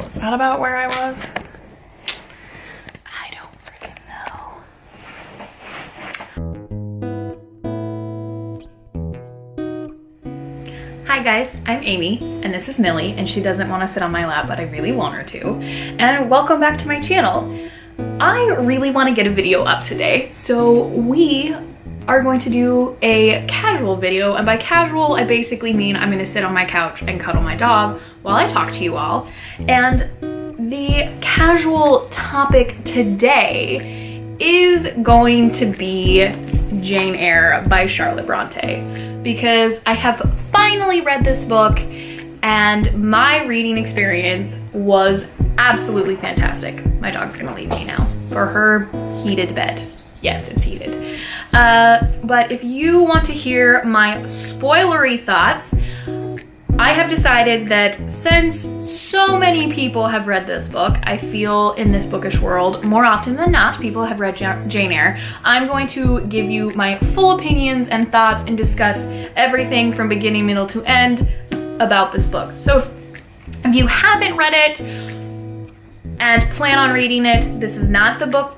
Is that about where I was? I don't freaking know. Hi guys, I'm Amy, and this is Millie, and she doesn't want to sit on my lap, but I really want her to. And welcome back to my channel. I really want to get a video up today, so we are going to do a casual video, and by casual I basically mean I'm going to sit on my couch and cuddle my dog while I talk to you all. And the casual topic today is going to be Jane Eyre by Charlotte Bronte, because I have finally read this book and my reading experience was absolutely fantastic. My dog's gonna leave me now for her heated bed. Yes, it's heated. But if you want to hear my spoilery thoughts, I have decided that since so many people have read this book, I feel in this bookish world, more often than not, people have read Jane Eyre. I'm going to give you my full opinions and thoughts and discuss everything from beginning, middle to end about this book. So if you haven't read it and plan on reading it, this is not the book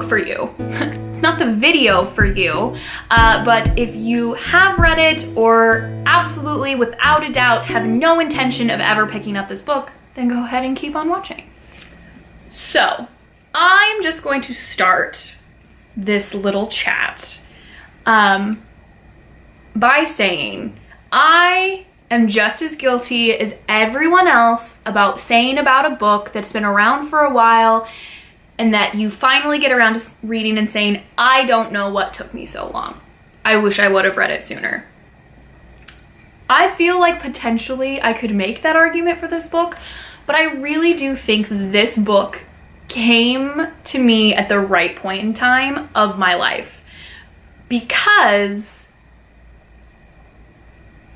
for you. It's not the video for you, but if you have read it or absolutely without a doubt have no intention of ever picking up this book, then go ahead and keep on watching. So I'm just going to start this little chat by saying I am just as guilty as everyone else about saying about a book that's been around for a while and that you finally get around to reading and saying, I don't know what took me so long. I wish I would have read it sooner. I feel like potentially I could make that argument for this book, but I really do think this book came to me at the right point in time of my life, because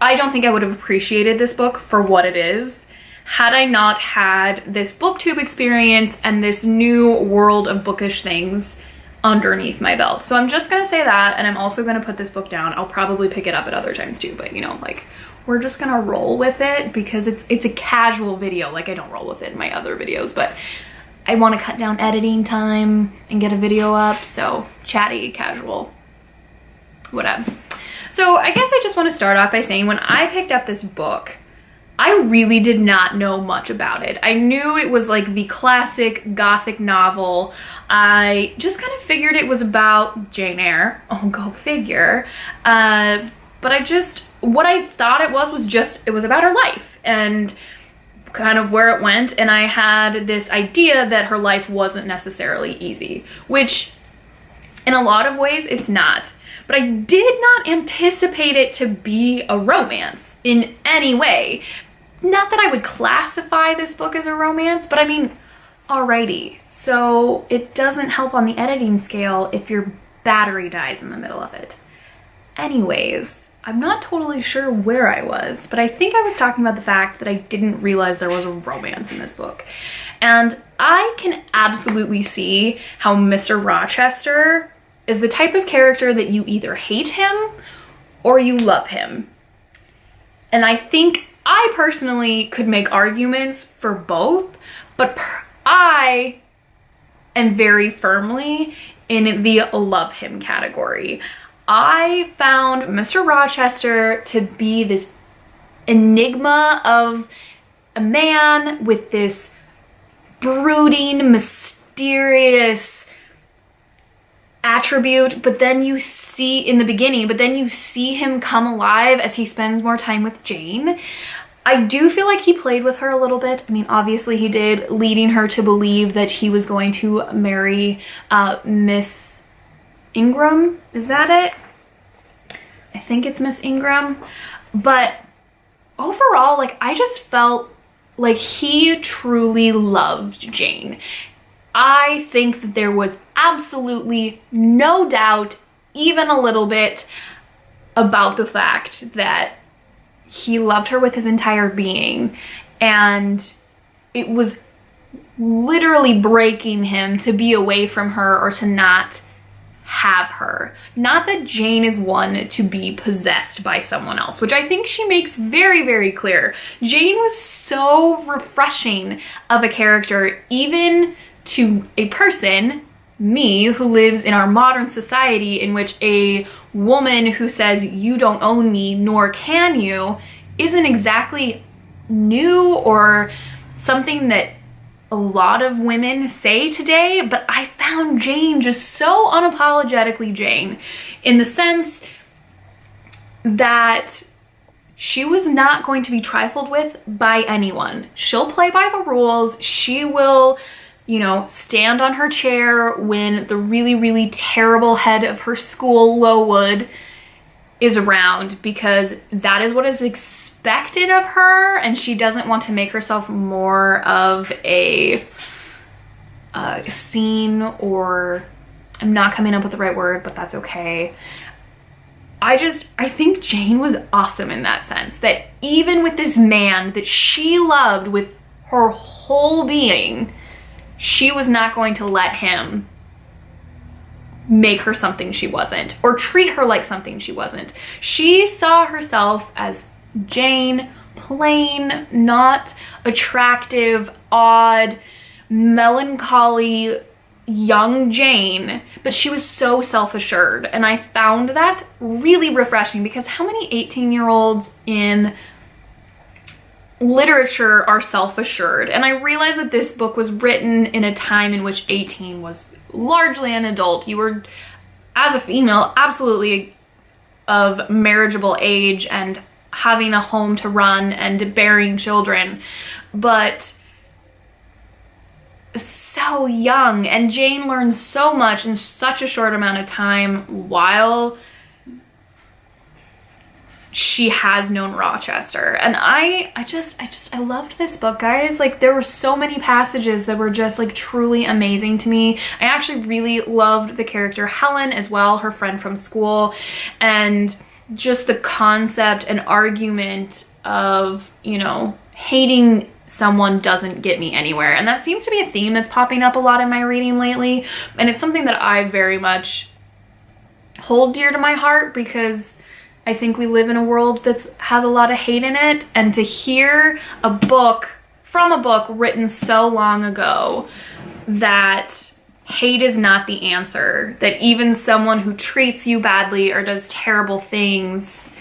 I don't think I would have appreciated this book for what it is had I not had this booktube experience and this new world of bookish things underneath my belt. So I'm just gonna say that, and I'm also gonna put this book down. I'll probably pick it up at other times too, but you know, like, we're just gonna roll with it because it's a casual video. Like, I don't roll with it in my other videos, but I want to cut down editing time and get a video up, so chatty, casual, whatevs. So I guess I just want to start off by saying when I picked up this book, I really did not know much about it. I knew it was like the classic gothic novel. I just kind of figured it was about Jane Eyre. Oh, go figure. But what I thought it was just, it was about her life and kind of where it went. And I had this idea that her life wasn't necessarily easy, which in a lot of ways it's not. But I did not anticipate it to be a romance in any way. Not that I would classify this book as a romance, but I mean, alrighty. So it doesn't help on the editing scale if your battery dies in the middle of it. Anyways, I'm not totally sure where I was, but I think I was talking about the fact that I didn't realize there was a romance in this book. And I can absolutely see how Mr. Rochester is the type of character that you either hate him or you love him. And I think I personally could make arguments for both, but I am very firmly in the love him category. I found Mr. Rochester to be this enigma of a man with this brooding, mysterious attribute, but then you see in the beginning, but then you see him come alive as he spends more time with Jane. I do feel like he played with her a little bit. I mean, obviously he did, leading her to believe that he was going to marry Miss Ingram. Is that it? I think it's Miss Ingram. But overall, like, I just felt like he truly loved Jane. I think that there was absolutely no doubt, even a little bit, about the fact that he loved her with his entire being, and it was literally breaking him to be away from her or to not have her. Not that Jane is one to be possessed by someone else, which I think she makes very, very clear. Jane was so refreshing of a character, even to a person, me, who lives in our modern society in which a woman who says you don't own me, nor can you, isn't exactly new or something that a lot of women say today. But I found Jane just so unapologetically Jane, in the sense that she was not going to be trifled with by anyone. She'll play by the rules. She will, you know, stand on her chair when the really, really terrible head of her school, Lowood, is around, because that is what is expected of her, and she doesn't want to make herself more of a scene, or I'm not coming up with the right word, but that's okay. I think Jane was awesome in that sense, that even with this man that she loved with her whole being, she was not going to let him make her something she wasn't, or treat her like something she wasn't. She saw herself as Jane, plain, not attractive, odd, melancholy, young Jane, but she was so self-assured. And I found that really refreshing, because how many 18-year-olds in literature are self-assured? And I realized that this book was written in a time in which 18 was largely an adult. You were, as a female, absolutely of marriageable age and having a home to run and bearing children, but so young. And Jane learns so much in such a short amount of time while she has known Rochester. And I loved this book, guys. Like, there were so many passages that were just like truly amazing to me. I actually really loved the character Helen as well, her friend from school, and just the concept and argument of, you know, hating someone doesn't get me anywhere. And that seems to be a theme that's popping up a lot in my reading lately. And it's something that I very much hold dear to my heart, because I think we live in a world that has a lot of hate in it. And to hear a book written so long ago that hate is not the answer, that even someone who treats you badly or does terrible things,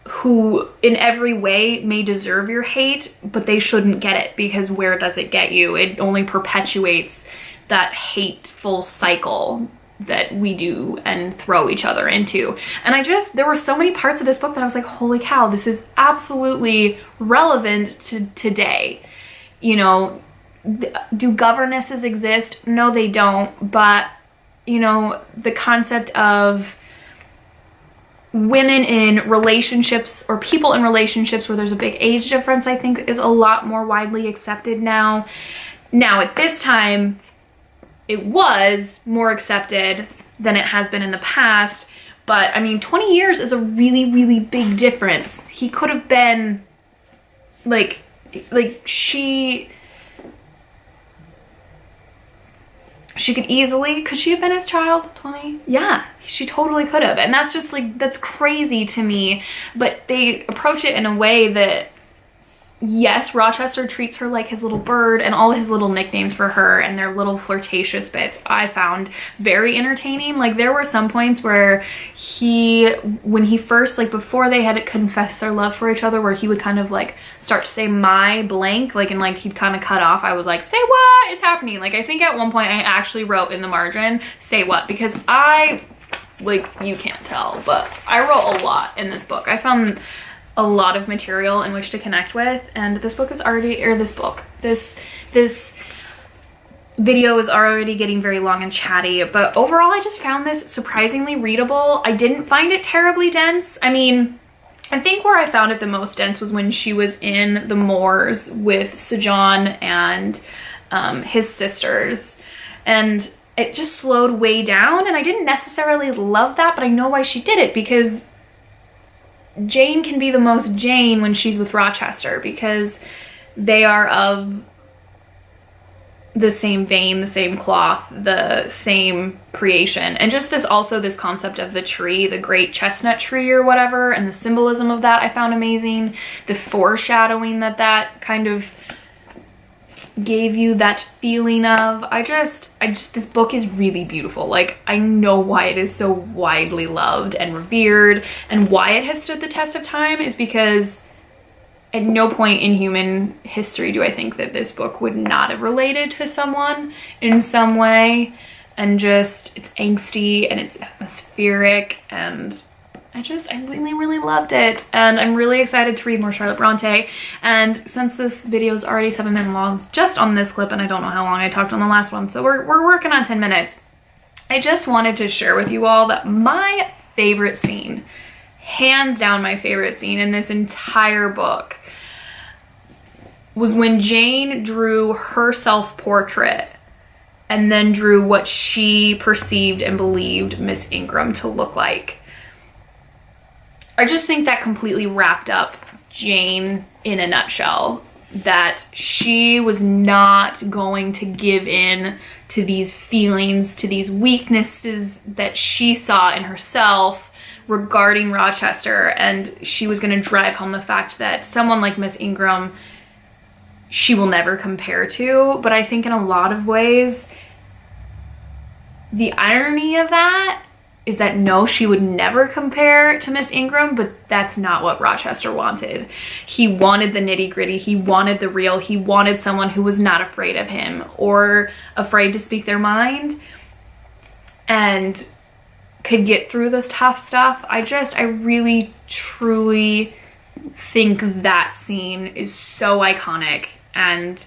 who in every way may deserve your hate, but they shouldn't get it, because where does it get you? It only perpetuates that hateful cycle that we do and throw each other into. And there were so many parts of this book that I was like, holy cow, this is absolutely relevant to today. You know, do governesses exist? No, they don't. But, you know, the concept of women in relationships, or people in relationships where there's a big age difference, I think is a lot more widely accepted now. Now, at this time, it was more accepted than it has been in the past, but I mean, 20 years is a really, really big difference. He could have been like she could she have been his child? 20? Yeah, she totally could have. And that's just like, that's crazy to me. But they approach it in a way that, yes, Rochester treats her like his little bird, and all his little nicknames for her and their little flirtatious bits I found very entertaining. Like, there were some points where when he first, like before they had confessed their love for each other, where he would kind of like start to say my blank, like, and like he'd kind of cut off. I was like, say what is happening? Like, I think at one point I actually wrote in the margin, say what, because you can't tell, but I wrote a lot in this book. I found a lot of material in which to connect with, and this video is already getting very long and chatty, but overall I just found this surprisingly readable. I didn't find it terribly dense. I mean, I think where I found it the most dense was when she was in the moors with Sejan and his sisters, and it just slowed way down, and I didn't necessarily love that, but I know why she did it, because Jane can be the most Jane when she's with Rochester, because they are of the same vein, the same cloth, the same creation. And just this concept of the tree, the great chestnut tree or whatever, and the symbolism of that I found amazing. The foreshadowing that kind of gave you that feeling of, this book is really beautiful. Like, I know why it is so widely loved and revered, and why it has stood the test of time is because at no point in human history do I think that this book would not have related to someone in some way. And just, it's angsty and it's atmospheric, and I really, really loved it. And I'm really excited to read more Charlotte Bronte. And since this video is already 7 minutes long, just on this clip, and I don't know how long I talked on the last one, so we're working on 10 minutes. I just wanted to share with you all that my favorite scene, hands down my favorite scene in this entire book, was when Jane drew her self-portrait and then drew what she perceived and believed Miss Ingram to look like. I just think that completely wrapped up Jane in a nutshell. That she was not going to give in to these feelings, to these weaknesses that she saw in herself regarding Rochester, and she was going to drive home the fact that someone like Miss Ingram she will never compare to. But I think in a lot of ways, the irony of that is that no, she would never compare to Miss Ingram, but that's not what Rochester wanted. He wanted the nitty gritty, he wanted the real, he wanted someone who was not afraid of him or afraid to speak their mind and could get through this tough stuff. I really, truly think that scene is so iconic, and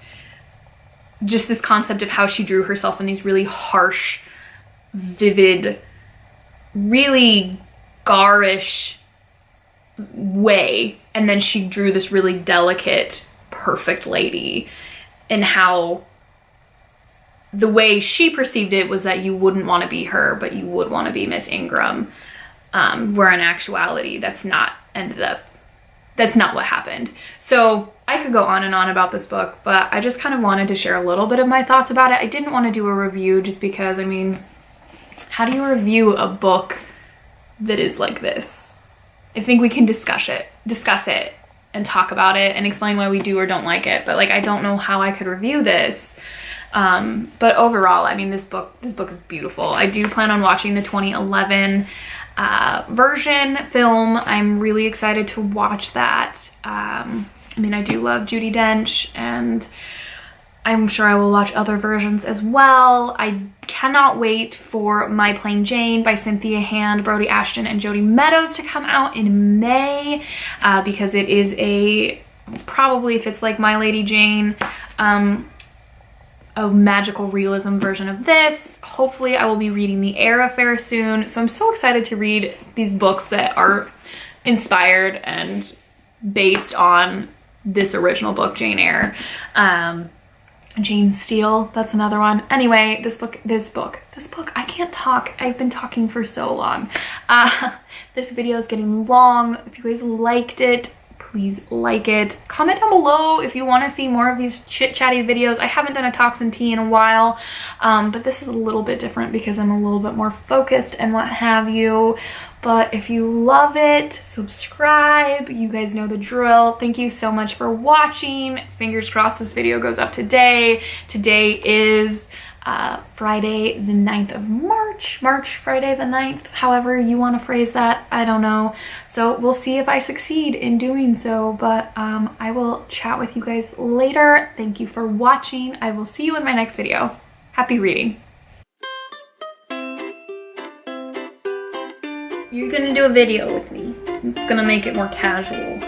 just this concept of how she drew herself in these really harsh, vivid, really garish way, and then she drew this really delicate, perfect lady, and how the way she perceived it was that you wouldn't want to be her, but you would want to be Miss Ingram, where in actuality that's not what happened. So I could go on and on about this book, but I just kind of wanted to share a little bit of my thoughts about it. I didn't want to do a review just because, I mean, how do you review a book that is like this? I think we can discuss it and talk about it and explain why we do or don't like it, but like I don't know how I could review this. But overall, I mean, this book is beautiful. I do plan on watching the 2011 film. I'm really excited to watch that. I mean, I do love Judi Dench, and I'm sure I will watch other versions as well. I cannot wait for My Plain Jane by Cynthia Hand, Brody Ashton, and Jodi Meadows to come out in May, because it is probably, if it's like My Lady Jane, a magical realism version of this. Hopefully I will be reading the Eyre Affair soon. So I'm so excited to read these books that are inspired and based on this original book, Jane Eyre. Jane Steele, that's another one. Anyway, this book, I can't talk. I've been talking for so long. This video is getting long. If you guys liked it, please like it. Comment down below if you want to see more of these chit-chatty videos. I haven't done a Talks and Tea in a while, but this is a little bit different because I'm a little bit more focused and what have you. But if you love it, subscribe. You guys know the drill. Thank you so much for watching. Fingers crossed this video goes up today. Today is Friday the 9th of March. Friday the 9th, however you want to phrase that. I don't know. So we'll see if I succeed in doing so. But I will chat with you guys later. Thank you for watching. I will see you in my next video. Happy reading. You're gonna do a video with me. It's gonna make it more casual.